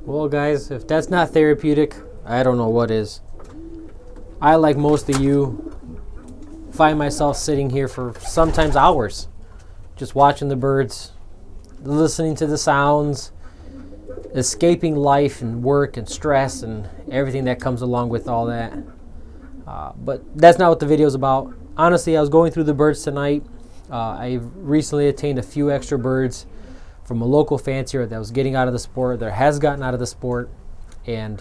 Well, guys, if that's not therapeutic, I don't know what is. I, like most of you, find myself sitting here for sometimes hours, just watching the birds, listening to the sounds, escaping life and work and stress and everything that comes along with all that. But that's not what the video is about. Honestly, I was going through the birds tonight. I recently attained a few extra birds from a local fancier that was getting out of the sport, that has gotten out of the sport, and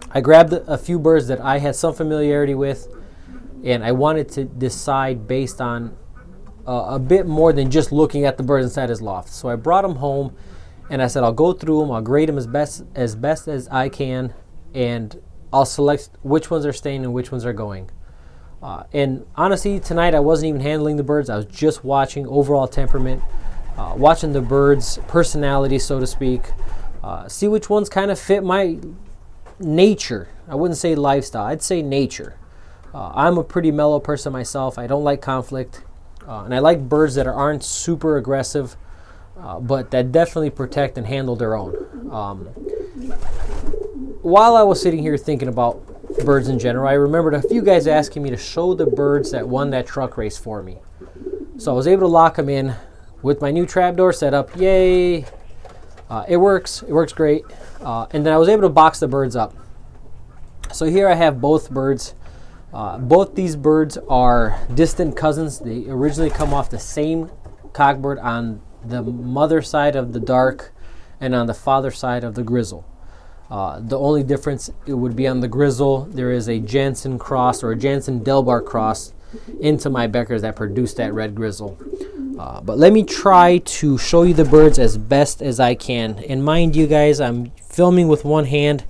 I grabbed a few birds that I had some familiarity with, and I wanted to decide based on a bit more than just looking at the birds inside his loft. So I brought them home, and I said I'll go through them, I'll grade them as best as I can, and I'll select which ones are staying and which ones are going. And honestly, tonight I wasn't even handling the birds. I was just watching overall temperament, watching the birds' personality, so to speak, see which ones kind of fit my nature. I wouldn't say lifestyle. I'd say nature. I'm a pretty mellow person myself. I don't like conflict. And I like birds that aren't super aggressive, but that definitely protect and handle their own. While I was sitting here thinking about birds in general, I remembered a few guys asking me to show the birds that won that truck race for me. So I was able to lock them in with my new trapdoor setup. Yay! It works. It works great. And then I was able to box the birds up. So here I have both birds. Both these birds are distant cousins. They originally come off the same cockbird on the mother side of the dark and on the father side of the grizzle. The only difference it would be on the grizzle, there is a Jansen cross or a Jansen Delbar cross into my Beckers that produced that red grizzle. But let me try to show you the birds as best as I can. And mind you guys, I'm filming with one hand,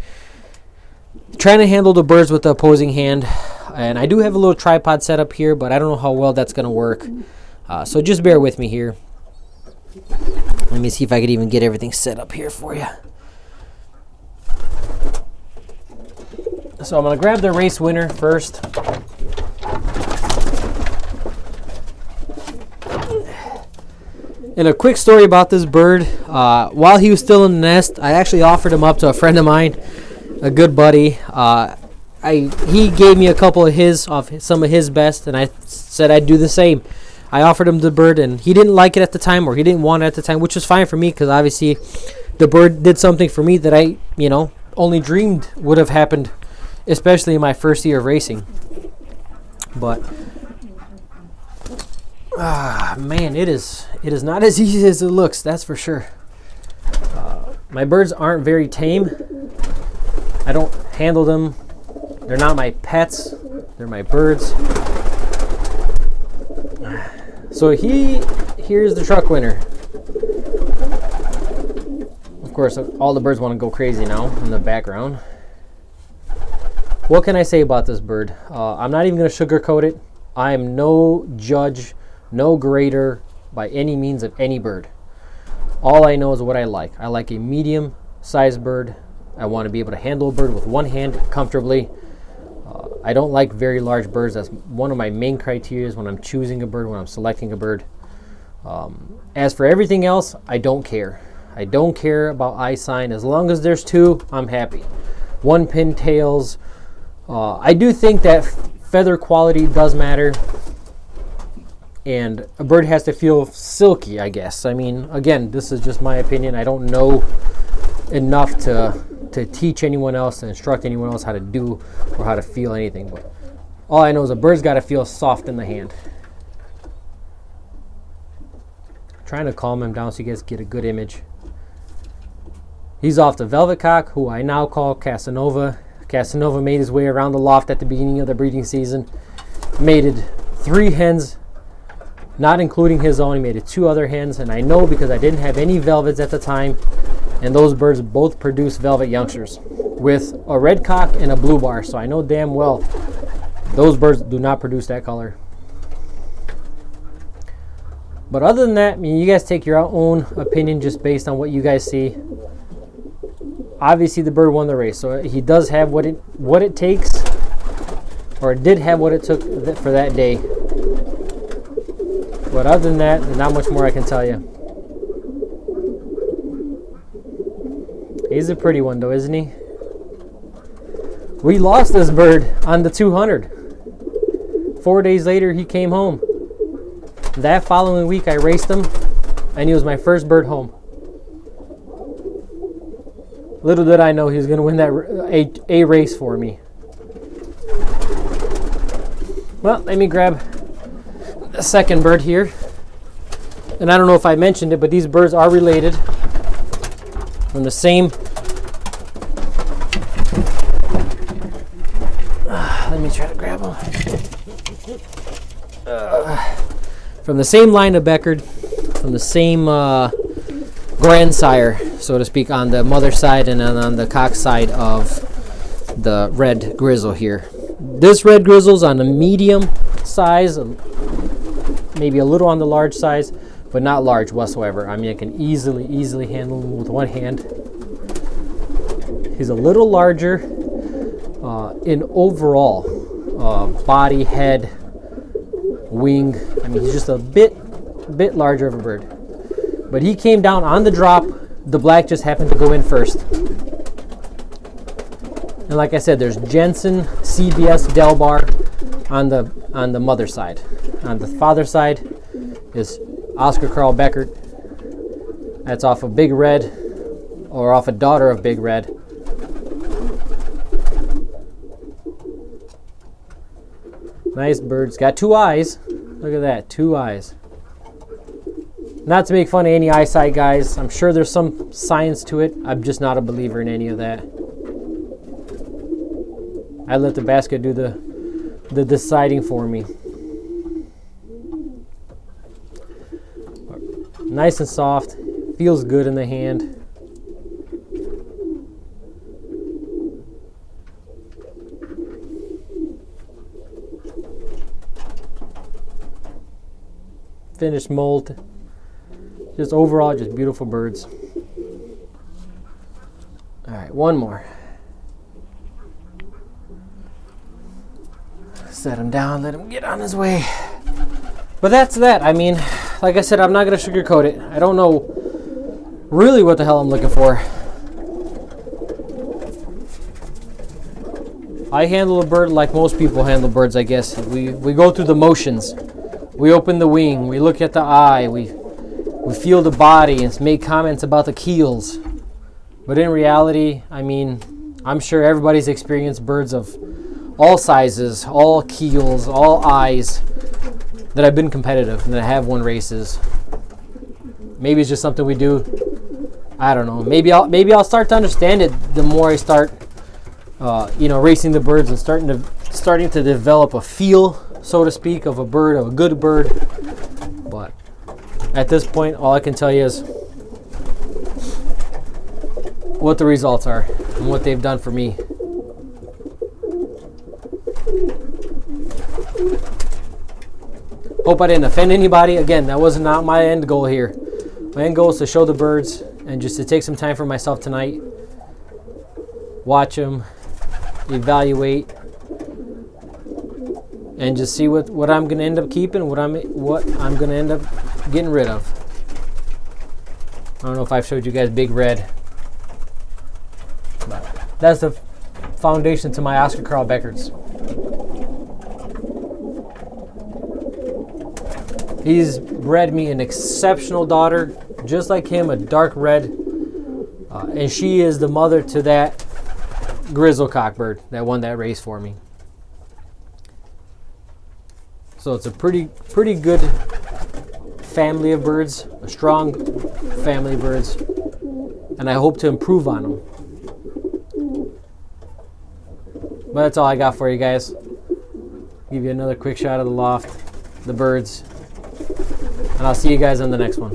trying to handle the birds with the opposing hand. And I do have a little tripod set up here, but I don't know how well that's going to work. So just bear with me here. Let me see if I could even get everything set up here for you. So I'm going to grab the race winner first. And a quick story about this bird. While he was still in the nest, I actually offered him up to a friend of mine, a good buddy. He gave me a couple of some of his best, and I said I'd do the same. I offered him the bird, and he didn't like it at the time, or he didn't want it at the time, which was fine for me, because obviously the bird did something for me that I, only dreamed would have happened, especially in my first year of racing. But man, it is not as easy as it looks, that's for sure. My birds aren't very tame. I don't handle them. They're not my pets. They're my birds. So here's the truck winner. Of course, all the birds want to go crazy now in the background. What can I say about this bird? I'm not even going to sugarcoat it. I am no judge, no grader by any means of any bird. All I know is what I like. I like a medium-sized bird. I want to be able to handle a bird with one hand comfortably. I don't like very large birds. That's one of my main criteria when I'm choosing a bird, when I'm selecting a bird. As for everything else, I don't care. I don't care about eye sign. As long as there's two, I'm happy. One pin tails. I do think that feather quality does matter. And a bird has to feel silky, I guess. I mean, again, this is just my opinion. I don't know enough to teach anyone else, to instruct anyone else how to do or how to feel anything. But all I know is a bird's got to feel soft in the hand. Trying to calm him down so you guys get a good image. He's off the Velvet Cock, who I now call Casanova. Casanova made his way around the loft at the beginning of the breeding season. Mated 3 hens, not including his own. He mated 2 other hens, and I know because I didn't have any velvets at the time, and those birds both produce velvet youngsters with a red cock and a blue bar. So I know damn well those birds do not produce that color. But other than that, I mean, you guys take your own opinion just based on what you guys see. Obviously, the bird won the race, so he does have what it takes, or did have what it took for that day. But other than that, there's not much more I can tell you. He's a pretty one though, isn't he? We lost this bird on the 200. 4 days later, he came home. That following week, I raced him, and he was my first bird home. Little did I know he was going to win that a race for me. Well, let me grab the second bird here. And I don't know if I mentioned it, but these birds are related. From the same... let me try to grab them. From the same line of Beckard, from the same grandsire, so to speak, on the mother side, and then on the cock side of the red grizzle here. This red grizzle's on the medium size, maybe a little on the large size, but not large whatsoever. I mean, I can easily handle him with one hand. He's a little larger in overall body, head, wing. I mean, he's just a bit larger of a bird. But he came down on the drop. The black just happened to go in first. And like I said, there's Jensen, CBS, Delbar on the mother side. On the father side is Oscar Carl Beckard. That's off of Big Red, or off a daughter of Big Red. Nice birds. Got 2 eyes. Look at that, 2 eyes. Not to make fun of any eyesight guys. I'm sure there's some science to it. I'm just not a believer in any of that. I let the basket do the deciding for me. Nice and soft. Feels good in the hand. Finished molt. Just overall, just beautiful birds. All right, one more. Set him down, let him get on his way. But that's that. I mean, like I said, I'm not going to sugarcoat it. I don't know really what the hell I'm looking for. I handle a bird like most people handle birds, I guess. We go through the motions. We open the wing, we look at the eye, we feel the body and make comments about the keels. But in reality, I mean, I'm sure everybody's experienced birds of all sizes, all keels, all eyes that have been competitive and that have won races. Maybe it's just something we do. I don't know. Maybe I'll start to understand it the more I start, racing the birds and starting to develop a feel, so to speak, of a bird, of a good bird. But at this point, all I can tell you is what the results are and what they've done for me. Hope I didn't offend anybody. Again, that was not my end goal here. My end goal is to show the birds and just to take some time for myself tonight. Watch them, evaluate, and just see what I'm going to end up keeping, what I'm going to end up getting rid of. I don't know if I've showed you guys Big Red, but that's the foundation to my Oscar Carl Beckards. He's bred me an exceptional daughter, just like him, a dark red, and she is the mother to that grizzle cockbird that won that race for me. So it's a pretty good family of birds, a strong family of birds, and I hope to improve on them. But that's all I got for you guys. Give you another quick shot of the loft, the birds, and I'll see you guys on the next one.